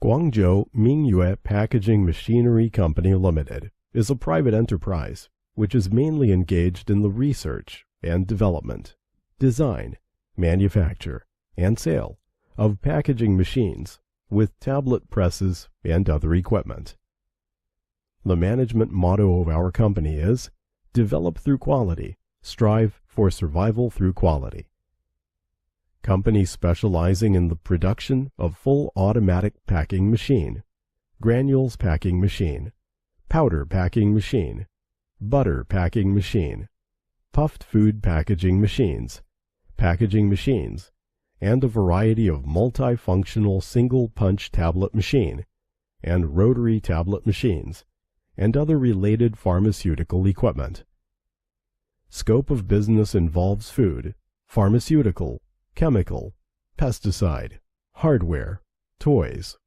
Guangzhou Mingyue Packaging Machinery Company Limited is a private enterprise which is mainly engaged in the research and development, design, manufacture, and sale of packaging machines with tablet presses and other equipment. The management motto of our company is, "Develop through quality, strive for survival through quality." Company specializing in the production of full automatic packing machine, granules packing machine, powder packing machine, butter packing machine, puffed food packaging machines, and a variety of multifunctional single-punch tablet machine, and rotary tablet machines, and other related pharmaceutical equipment. Scope of business involves food, pharmaceutical, chemical, pesticide, hardware, toys,